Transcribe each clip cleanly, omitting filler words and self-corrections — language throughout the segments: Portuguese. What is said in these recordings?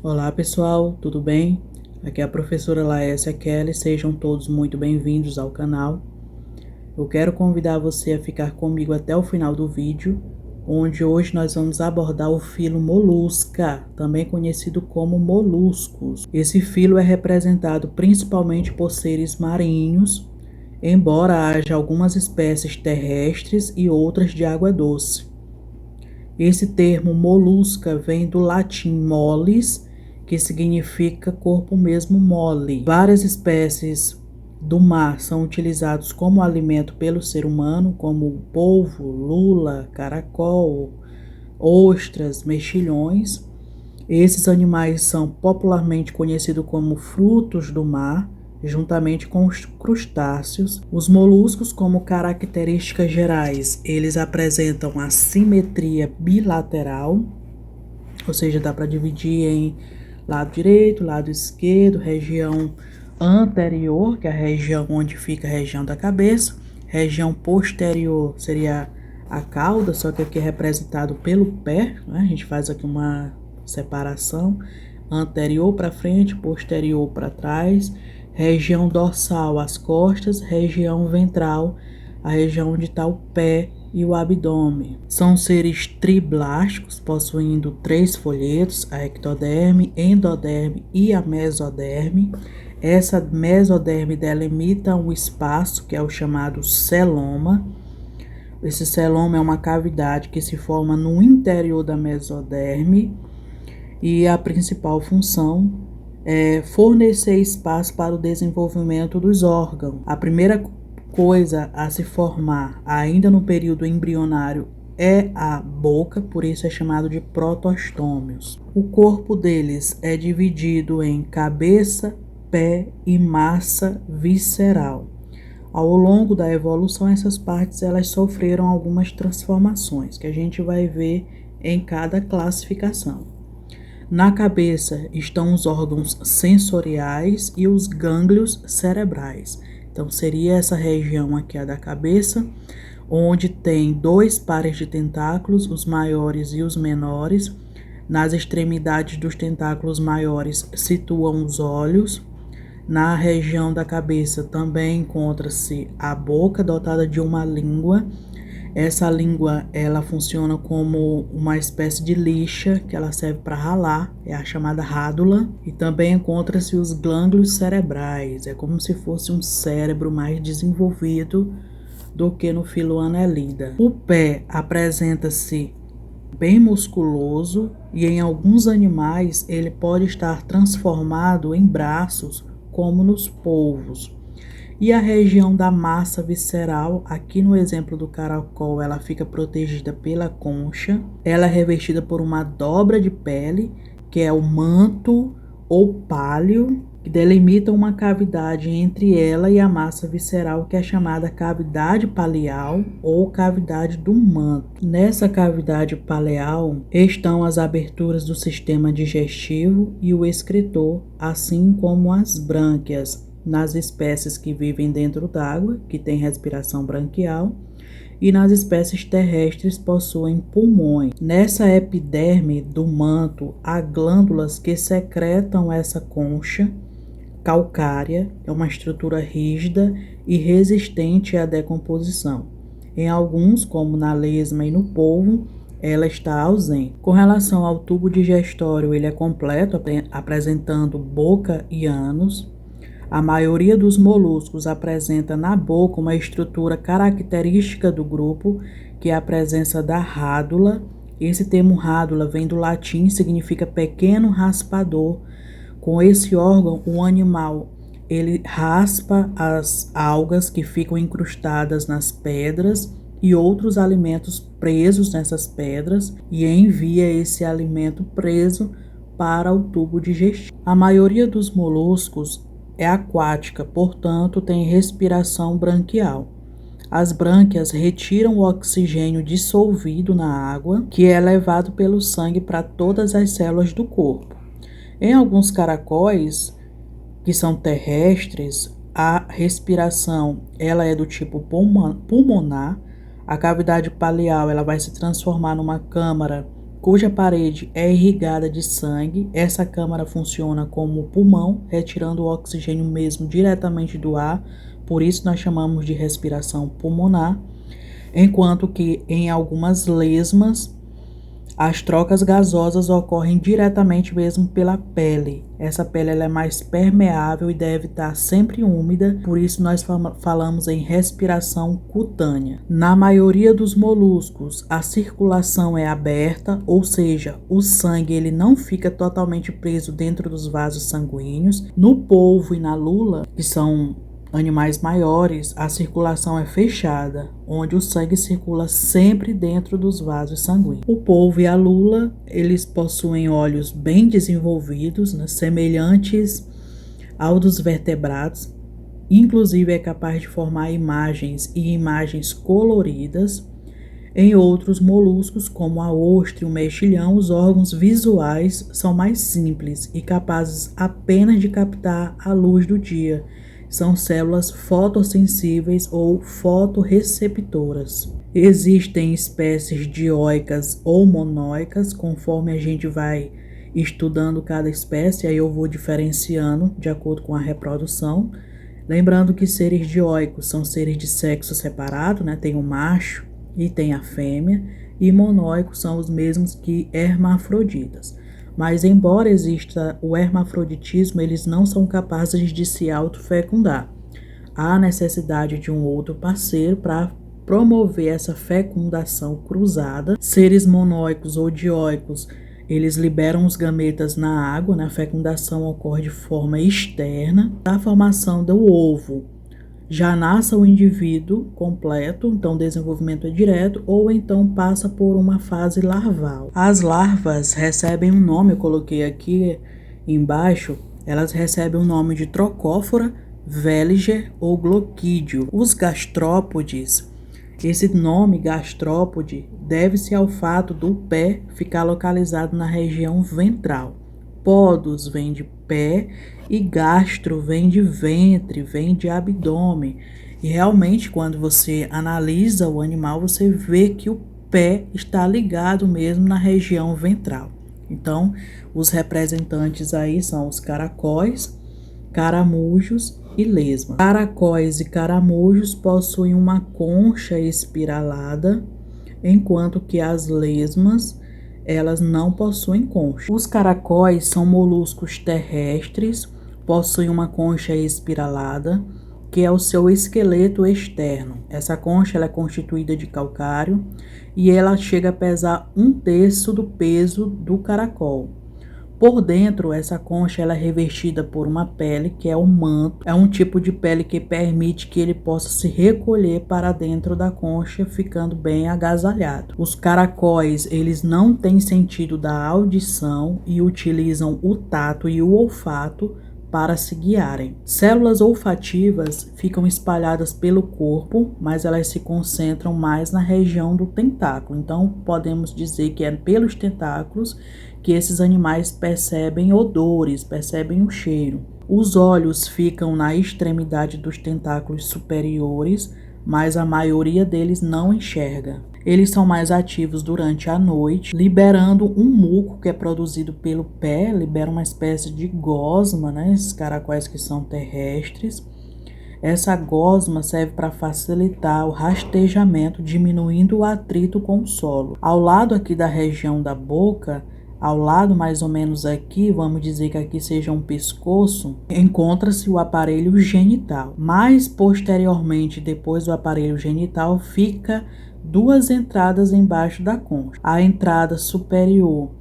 Olá pessoal, tudo bem? Aqui é a professora Laécia Kelly, sejam todos muito bem-vindos ao canal. Eu quero convidar você a ficar comigo até o final do vídeo, onde hoje nós vamos abordar o filo Molusca, também conhecido como moluscos. Esse filo é representado principalmente por seres marinhos, embora haja algumas espécies terrestres e outras de água doce. Esse termo molusca vem do latim mollis, que significa corpo mesmo mole. Várias espécies do mar são utilizados como alimento pelo ser humano, como polvo, lula, caracol, ostras, mexilhões. Esses animais são popularmente conhecidos como frutos do mar, juntamente com os crustáceos. Os moluscos, como características gerais, eles apresentam a simetria bilateral, ou seja, dá para dividir em lado direito, lado esquerdo, região anterior, que é a região onde fica a região da cabeça, região posterior seria a cauda, só que aqui é representado pelo pé, né? A gente faz aqui uma separação, anterior para frente, posterior para trás, região dorsal, as costas, região ventral, a região onde está o pé e o abdômen. São seres triblásticos, possuindo 3 folhetos, a ectoderme, endoderme e a mesoderme. Essa mesoderme delimita um espaço que é o chamado celoma. Esse celoma é uma cavidade que se forma no interior da mesoderme e a principal função é fornecer espaço para o desenvolvimento dos órgãos. A primeira coisa a se formar ainda no período embrionário é a boca, por isso é chamado de protostômios. O corpo deles é dividido em cabeça, pé e massa visceral. Ao longo da evolução, essas partes elas sofreram algumas transformações que a gente vai ver em cada classificação. Na cabeça estão os órgãos sensoriais e os gânglios cerebrais. Então, seria essa região aqui a da cabeça, onde tem 2 pares de tentáculos, os maiores e os menores. Nas extremidades dos tentáculos maiores situam os olhos. Na região da cabeça também encontra-se a boca, dotada de uma língua. Essa língua, ela funciona como uma espécie de lixa, que ela serve para ralar, é a chamada rádula. E também encontra-se os glândulos cerebrais, é como se fosse um cérebro mais desenvolvido do que no filo Annelida. O pé apresenta-se bem musculoso e em alguns animais ele pode estar transformado em braços, como nos polvos. E a região da massa visceral, aqui no exemplo do caracol, ela fica protegida pela concha. Ela é revestida por uma dobra de pele, que é o manto ou páleo, que delimita uma cavidade entre ela e a massa visceral, que é chamada cavidade paleal ou cavidade do manto. Nessa cavidade paleal estão as aberturas do sistema digestivo e o excretor, assim como as brânquias, nas espécies que vivem dentro d'água, que tem respiração branquial, e nas espécies terrestres possuem pulmões. Nessa epiderme do manto há glândulas que secretam essa concha calcária, é uma estrutura rígida e resistente à decomposição. Em alguns, como na lesma e no polvo, ela está ausente. Com relação ao tubo digestório, ele é completo, apresentando boca e ânus. A maioria dos moluscos apresenta na boca uma estrutura característica do grupo, que é a presença da rádula. Esse termo rádula vem do latim e significa pequeno raspador. Com esse órgão, o animal ele raspa as algas que ficam incrustadas nas pedras e outros alimentos presos nessas pedras e envia esse alimento preso para o tubo digestivo. A maioria dos moluscos é aquática, portanto, tem respiração branquial. As brânquias retiram o oxigênio dissolvido na água, que é levado pelo sangue para todas as células do corpo. Em alguns caracóis, que são terrestres, a respiração ela é do tipo pulmonar. A cavidade paleal ela vai se transformar numa câmara cuja parede é irrigada de sangue. Essa câmara funciona como pulmão, retirando o oxigênio mesmo diretamente do ar, por isso nós chamamos de respiração pulmonar, enquanto que em algumas lesmas as trocas gasosas ocorrem diretamente mesmo pela pele. Essa pele ela é mais permeável e deve estar sempre úmida, por isso nós falamos em respiração cutânea. Na maioria dos moluscos, a circulação é aberta, ou seja, o sangue ele não fica totalmente preso dentro dos vasos sanguíneos. No polvo e na lula, que são animais maiores, a circulação é fechada, onde o sangue circula sempre dentro dos vasos sanguíneos. O polvo e a lula, eles possuem olhos bem desenvolvidos, né, semelhantes ao dos vertebrados, inclusive é capaz de formar imagens e imagens coloridas. Em outros moluscos, como a ostra e o mexilhão, os órgãos visuais são mais simples e capazes apenas de captar a luz do dia. São células fotossensíveis ou fotorreceptoras. Existem espécies dioicas ou monóicas, conforme a gente vai estudando cada espécie, aí eu vou diferenciando de acordo com a reprodução. Lembrando que seres dioicos são seres de sexo separado, né? Tem o macho e tem a fêmea, e monóicos são os mesmos que hermafroditas. Mas embora exista o hermafroditismo, eles não são capazes de se autofecundar. Há necessidade de um outro parceiro para promover essa fecundação cruzada. Seres monóicos ou dioicos, eles liberam os gametas na água, né? A fecundação ocorre de forma externa. A formação do ovo já nasce o indivíduo completo, então o desenvolvimento é direto, ou então passa por uma fase larval. As larvas recebem um nome, eu coloquei aqui embaixo, elas recebem o nome de trocófora, véliger ou gloquídeo. Os gastrópodes, esse nome gastrópode deve-se ao fato do pé ficar localizado na região ventral. Podos vem de pé e gastro vem de ventre, vem de abdômen. E realmente, quando você analisa o animal, você vê que o pé está ligado mesmo na região ventral. Então, os representantes aí são os caracóis, caramujos e lesmas. Caracóis e caramujos possuem uma concha espiralada, enquanto que as lesmas elas não possuem concha. Os caracóis são moluscos terrestres, possuem uma concha espiralada, que é o seu esqueleto externo. Essa concha ela é constituída de calcário e ela chega a pesar 1/3 do peso do caracol. Por dentro, essa concha ela é revestida por uma pele, que é o manto. É um tipo de pele que permite que ele possa se recolher para dentro da concha, ficando bem agasalhado. Os caracóis, eles não têm sentido da audição e utilizam o tato e o olfato para se guiarem. Células olfativas ficam espalhadas pelo corpo, mas elas se concentram mais na região do tentáculo. Então, podemos dizer que é pelos tentáculos que esses animais percebem odores, percebem o cheiro. Os olhos ficam na extremidade dos tentáculos superiores, mas a maioria deles não enxerga. Eles são mais ativos durante a noite, liberando um muco que é produzido pelo pé, libera uma espécie de gosma, né? Esses caracóis que são terrestres. Essa gosma serve para facilitar o rastejamento, diminuindo o atrito com o solo. Ao lado aqui da região da boca, ao lado mais ou menos aqui, vamos dizer que aqui seja um pescoço, encontra-se o aparelho genital. Mais posteriormente, depois do aparelho genital, fica 2 entradas embaixo da concha. A entrada superior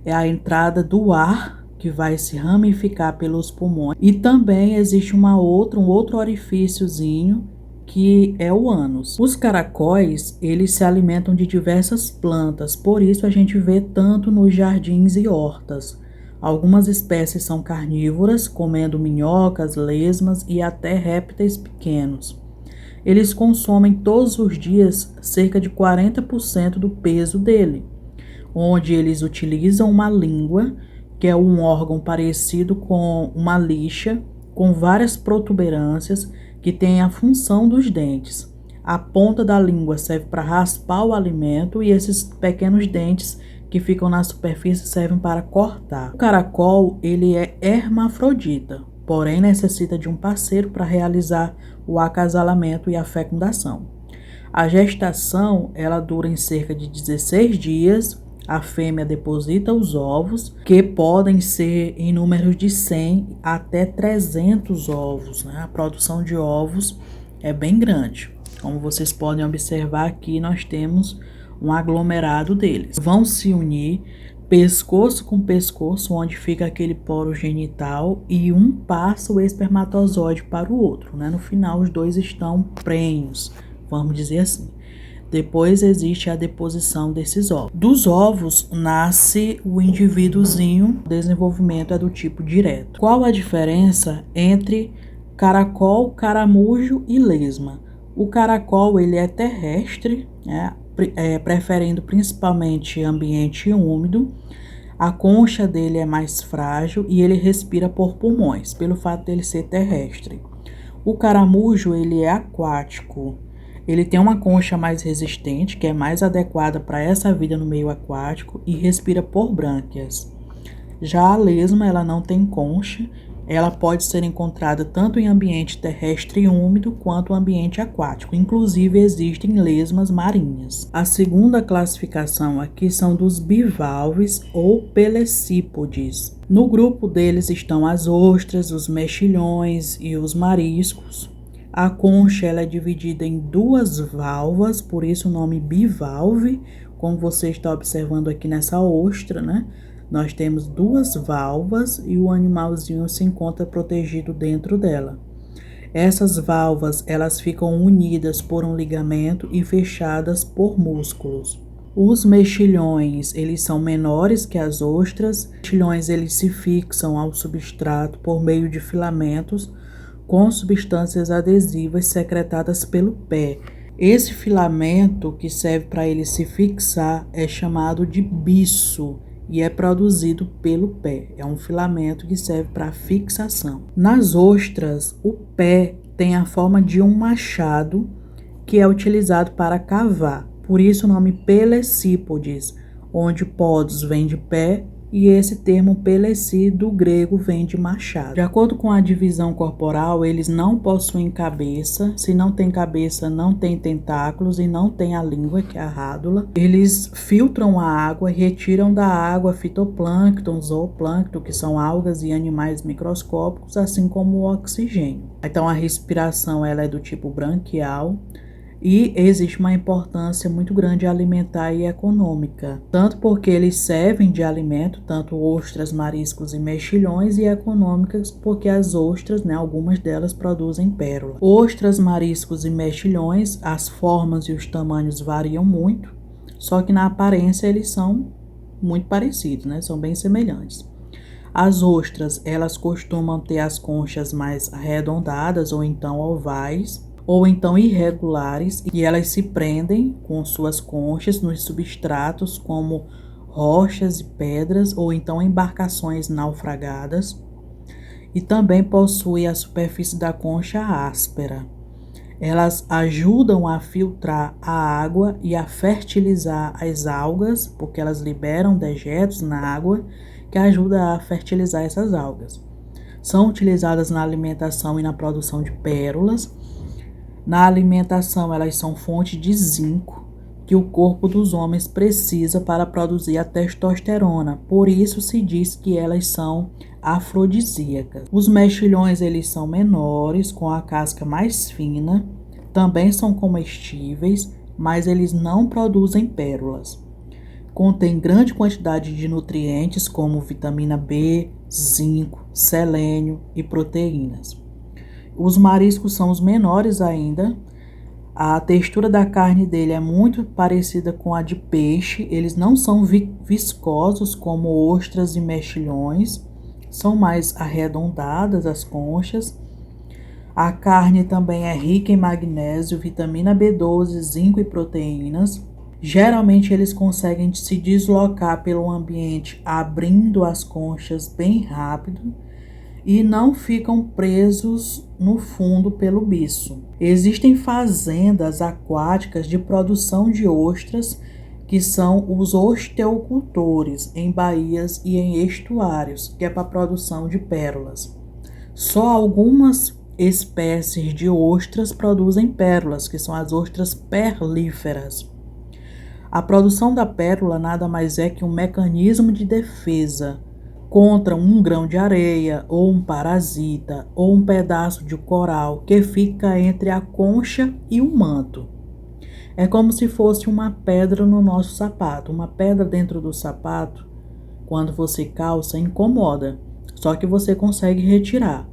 é a entrada do ar, que vai se ramificar pelos pulmões. E também existe um outro orifíciozinho, que é o ânus. Os caracóis, eles se alimentam de diversas plantas, por isso a gente vê tanto nos jardins e hortas. Algumas espécies são carnívoras, comendo minhocas, lesmas e até répteis pequenos. Eles consomem todos os dias cerca de 40% do peso dele, onde eles utilizam uma língua, que é um órgão parecido com uma lixa, com várias protuberâncias, que tem a função dos dentes. A ponta da língua serve para raspar o alimento e esses pequenos dentes que ficam na superfície servem para cortar. O caracol, ele é hermafrodita, porém necessita de um parceiro para realizar o acasalamento e a fecundação. A gestação, ela dura em cerca de 16 dias. A fêmea deposita os ovos, que podem ser em números de 100 até 300 ovos, né? A produção de ovos é bem grande. Como vocês podem observar aqui, nós temos um aglomerado deles. Vão se unir pescoço com pescoço, onde fica aquele poro genital, e um passa o espermatozoide para o outro, né? No final, os dois estão prenhos, vamos dizer assim. Depois existe a deposição desses ovos. Dos ovos nasce o indivíduozinho, o desenvolvimento é do tipo direto. Qual a diferença entre caracol, caramujo e lesma? O caracol, ele é terrestre, né? Preferindo principalmente ambiente úmido. A concha dele é mais frágil e ele respira por pulmões, pelo fato dele ser terrestre. O caramujo, ele é aquático. Ele tem uma concha mais resistente, que é mais adequada para essa vida no meio aquático, e respira por brânquias. Já a lesma, ela não tem concha, ela pode ser encontrada tanto em ambiente terrestre e úmido quanto ambiente aquático. Inclusive, existem lesmas marinhas. A segunda classificação aqui são dos bivalves ou pelecípodes. No grupo deles estão as ostras, os mexilhões e os mariscos. A concha, ela é dividida em duas valvas, por isso o nome bivalve, como você está observando aqui nessa ostra, né? Nós temos duas valvas e o animalzinho se encontra protegido dentro dela. Essas valvas, elas ficam unidas por um ligamento e fechadas por músculos. Os mexilhões, eles são menores que as ostras. Os mexilhões, eles se fixam ao substrato por meio de filamentos com substâncias adesivas secretadas pelo pé. Esse filamento que serve para ele se fixar é chamado de biço e é produzido pelo pé. É um filamento que serve para fixação. Nas ostras, o pé tem a forma de um machado que é utilizado para cavar. Por isso o nome pelecípodes, onde podos vem de pé e esse termo peleci do grego vem de machado. De acordo com a divisão corporal, eles não possuem cabeça. Se não tem cabeça, não tem tentáculos e não tem a língua, que é a rádula. Eles filtram a água e retiram da água fitoplâncton, zooplâncton, que são algas e animais microscópicos, assim como o oxigênio. Então a respiração, ela é do tipo branquial. E existe uma importância muito grande alimentar e econômica, tanto porque eles servem de alimento, tanto ostras, mariscos e mexilhões, e econômicas porque as ostras, né, algumas delas produzem pérola. Ostras, mariscos e mexilhões, as formas e os tamanhos variam muito, só que na aparência eles são muito parecidos, né, são bem semelhantes. As ostras, elas costumam ter as conchas mais arredondadas ou então ovais, ou então irregulares, e elas se prendem com suas conchas nos substratos como rochas e pedras ou então embarcações naufragadas, e também possui a superfície da concha áspera. Elas ajudam a filtrar a água e a fertilizar as algas, porque elas liberam dejetos na água que ajuda a fertilizar essas algas. São utilizadas na alimentação e na produção de pérolas. Na alimentação, elas são fonte de zinco, que o corpo dos homens precisa para produzir a testosterona. Por isso se diz que elas são afrodisíacas. Os mexilhões, eles são menores, com a casca mais fina, também são comestíveis, mas eles não produzem pérolas. Contém grande quantidade de nutrientes como vitamina B, zinco, selênio e proteínas. Os mariscos são os menores ainda. A textura da carne dele é muito parecida com a de peixe. Eles não são viscosos como ostras e mexilhões. São mais arredondadas as conchas. A carne também é rica em magnésio, vitamina B12, zinco e proteínas. Geralmente eles conseguem se deslocar pelo ambiente abrindo as conchas bem rápido e não ficam presos no fundo pelo biço. Existem fazendas aquáticas de produção de ostras que são os osteicultores em baías e em estuários, que é para a produção de pérolas. Só algumas espécies de ostras produzem pérolas, que são as ostras perlíferas. A produção da pérola nada mais é que um mecanismo de defesa contra um grão de areia, ou um parasita, ou um pedaço de coral que fica entre a concha e o manto. É como se fosse uma pedra no nosso sapato. Uma pedra dentro do sapato, quando você calça, incomoda, só que você consegue retirar.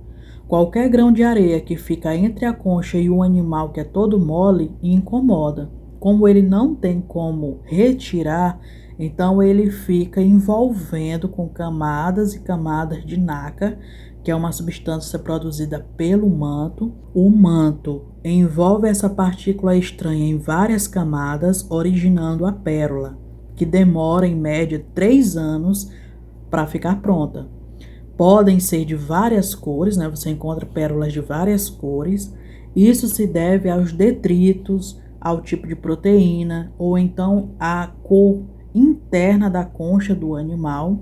Qualquer grão de areia que fica entre a concha e o animal que é todo mole, incomoda. Como ele não tem como retirar, então ele fica envolvendo com camadas e camadas de nácar, que é uma substância produzida pelo manto. O manto envolve essa partícula estranha em várias camadas, originando a pérola, que demora em média 3 anos para ficar pronta. Podem ser de várias cores, né? Você encontra pérolas de várias cores. Isso se deve aos detritos, ao tipo de proteína, ou então à cor interna da concha do animal,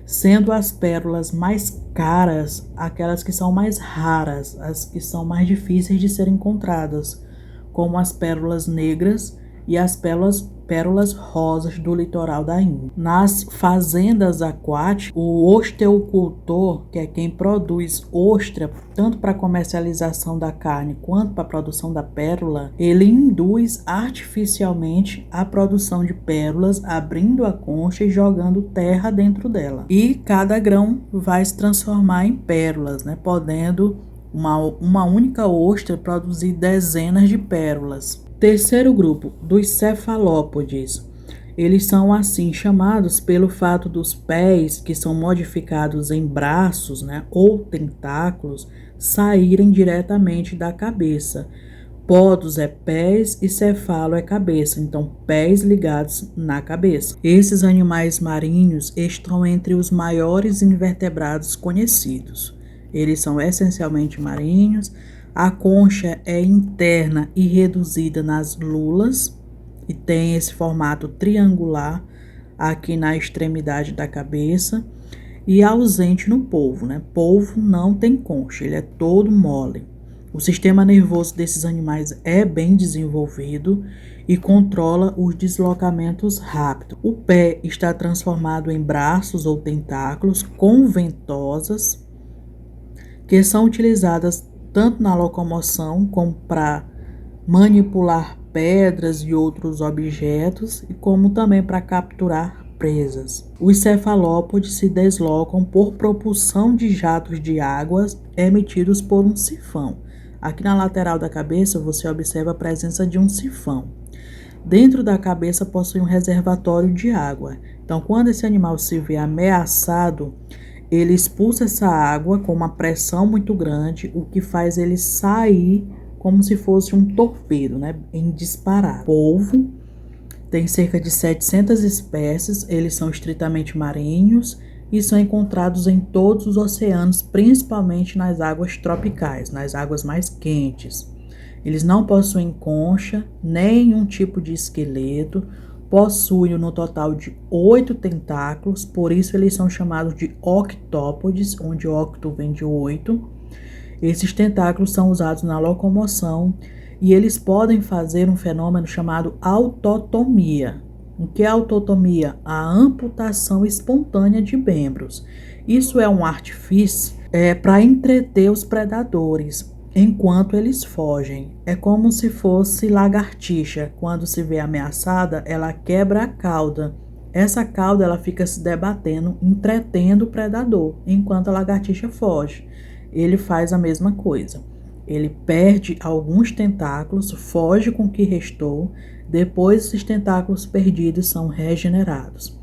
sendo as pérolas mais caras aquelas que são mais raras, as que são mais difíceis de serem encontradas, como as pérolas negras e as pérolas rosas do litoral da Índia. Nas fazendas aquáticas, o osteicultor, que é quem produz ostra, tanto para comercialização da carne quanto para a produção da pérola, ele induz artificialmente a produção de pérolas, abrindo a concha e jogando terra dentro dela. E cada grão vai se transformar em pérolas, né? Podendo uma única ostra produzir dezenas de pérolas. Terceiro grupo, dos cefalópodes. Eles são assim chamados pelo fato dos pés, que são modificados em braços, né, ou tentáculos, saírem diretamente da cabeça. Podos é pés e cefalo é cabeça, então pés ligados na cabeça. Esses animais marinhos estão entre os maiores invertebrados conhecidos. Eles são essencialmente marinhos. A concha é interna e reduzida nas lulas e tem esse formato triangular aqui na extremidade da cabeça e ausente no polvo, né? Polvo não tem concha, ele é todo mole. O sistema nervoso desses animais é bem desenvolvido e controla os deslocamentos rápidos. O pé está transformado em braços ou tentáculos com ventosas que são utilizadas tanto na locomoção como para manipular pedras e outros objetos, e como também para capturar presas. Os cefalópodes se deslocam por propulsão de jatos de água emitidos por um sifão. Aqui na lateral da cabeça você observa a presença de um sifão. Dentro da cabeça possui um reservatório de água. Então, quando esse animal se vê ameaçado, ele expulsa essa água com uma pressão muito grande, o que faz ele sair como se fosse um torpedo, né, em disparar. Polvo tem cerca de 700 espécies, eles são estritamente marinhos e são encontrados em todos os oceanos, principalmente nas águas tropicais, nas águas mais quentes. Eles não possuem concha, nenhum tipo de esqueleto, possuem no total de 8 tentáculos, por isso eles são chamados de octópodes, onde octo vem de 8. Esses tentáculos são usados na locomoção e eles podem fazer um fenômeno chamado autotomia. O que é autotomia? A amputação espontânea de membros. Isso é um artifício para entreter os predadores enquanto eles fogem. É como se fosse lagartixa. Quando se vê ameaçada, ela quebra a cauda. Essa cauda ela fica se debatendo, entretendo o predador, enquanto a lagartixa foge. Ele faz a mesma coisa. Ele perde alguns tentáculos, foge com o que restou, depois esses tentáculos perdidos são regenerados.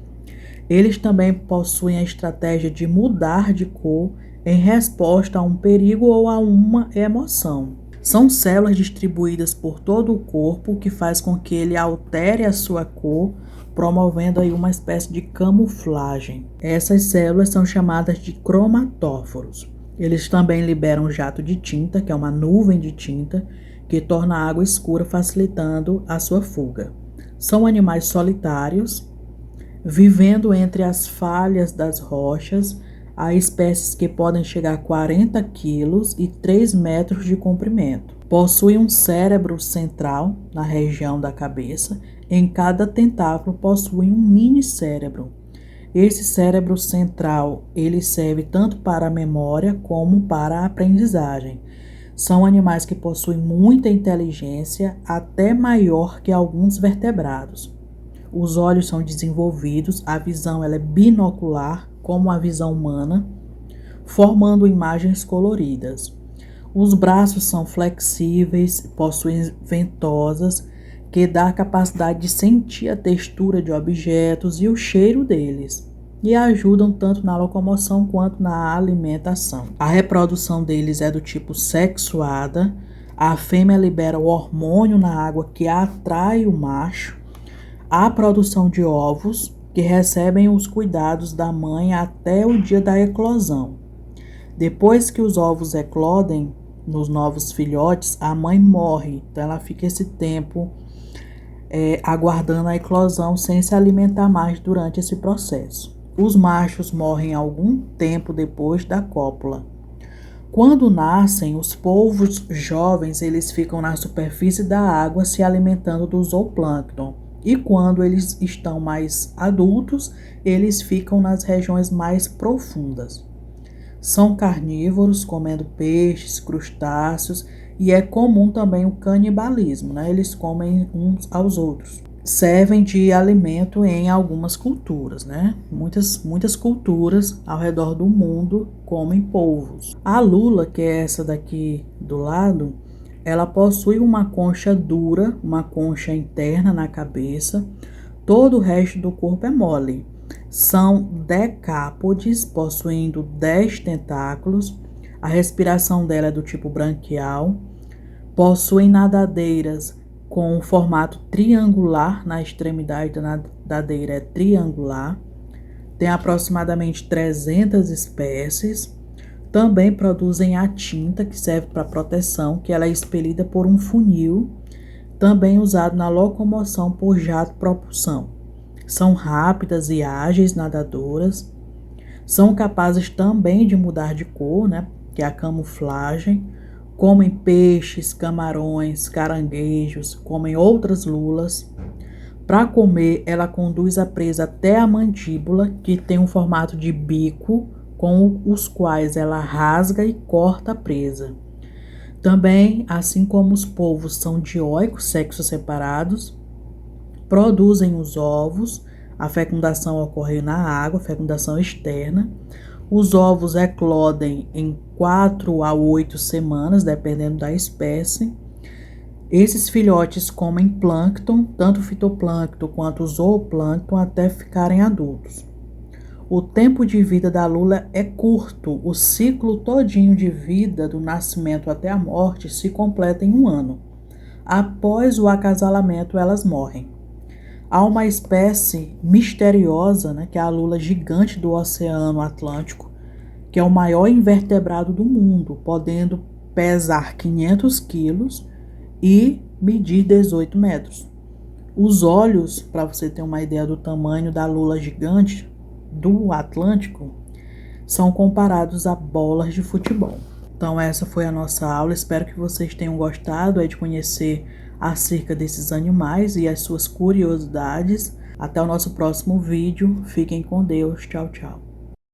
Eles também possuem a estratégia de mudar de cor em resposta a um perigo ou a uma emoção. São células distribuídas por todo o corpo que faz com que ele altere a sua cor, promovendo aí uma espécie de camuflagem. Essas células são chamadas de cromatóforos. Eles também liberam jato de tinta, que é uma nuvem de tinta, que torna a água escura, facilitando a sua fuga. São animais solitários, vivendo entre as falhas das rochas. Há espécies que podem chegar a 40 quilos e 3 metros de comprimento. Possui um cérebro central na região da cabeça. Em cada tentáculo possui um mini cérebro. Esse cérebro central, ele serve tanto para a memória como para a aprendizagem. São animais que possuem muita inteligência, até maior que alguns vertebrados. Os olhos são desenvolvidos, a visão ela é binocular, como a visão humana, formando imagens coloridas. Os braços são flexíveis, possuem ventosas, que dá a capacidade de sentir a textura de objetos e o cheiro deles, e ajudam tanto na locomoção quanto na alimentação. A reprodução deles é do tipo sexuada. A fêmea libera o hormônio na água que atrai o macho. Há produção de ovos, que recebem os cuidados da mãe até o dia da eclosão. Depois que os ovos eclodem nos novos filhotes, a mãe morre, então ela fica esse tempo aguardando a eclosão sem se alimentar mais durante esse processo. Os machos morrem algum tempo depois da cópula. Quando nascem, os polvos jovens eles ficam na superfície da água se alimentando do zooplâncton. E quando eles estão mais adultos, eles ficam nas regiões mais profundas. São carnívoros, comendo peixes, crustáceos, e é comum também o canibalismo, né? Eles comem uns aos outros. Servem de alimento em algumas culturas, né? Muitas culturas ao redor do mundo comem polvos. A lula, que é essa daqui do lado, ela possui uma concha dura, uma concha interna na cabeça. Todo o resto do corpo é mole. São decápodes, possuindo 10 tentáculos. A respiração dela é do tipo branquial. Possuem nadadeiras com um formato triangular, na extremidade da nadadeira é triangular. Tem aproximadamente 300 espécies. Também produzem a tinta, que serve para proteção, que ela é expelida por um funil, também usado na locomoção por jato propulsão. São rápidas e ágeis nadadoras. São capazes também de mudar de cor, né, que é a camuflagem. Comem peixes, camarões, caranguejos, comem outras lulas. Para comer, ela conduz a presa até a mandíbula, que tem um formato de bico, com os quais ela rasga e corta a presa. Também, assim como os polvos são dioicos, sexos separados, produzem os ovos. A fecundação ocorre na água, fecundação externa. Os ovos eclodem em 4 a 8 semanas, dependendo da espécie. Esses filhotes comem plâncton, tanto fitoplâncton quanto zooplâncton, até ficarem adultos. O tempo de vida da lula é curto. O ciclo todinho de vida, do nascimento até a morte, se completa em 1 ano. Após o acasalamento, elas morrem. Há uma espécie misteriosa, né, que é a lula gigante do Oceano Atlântico, que é o maior invertebrado do mundo, podendo pesar 500 quilos e medir 18 metros. Os olhos, para você ter uma ideia do tamanho da lula gigante do Atlântico, são comparados a bolas de futebol. Então essa foi a nossa aula, espero que vocês tenham gostado de conhecer acerca desses animais e as suas curiosidades. Até o nosso próximo vídeo, fiquem com Deus, tchau, tchau.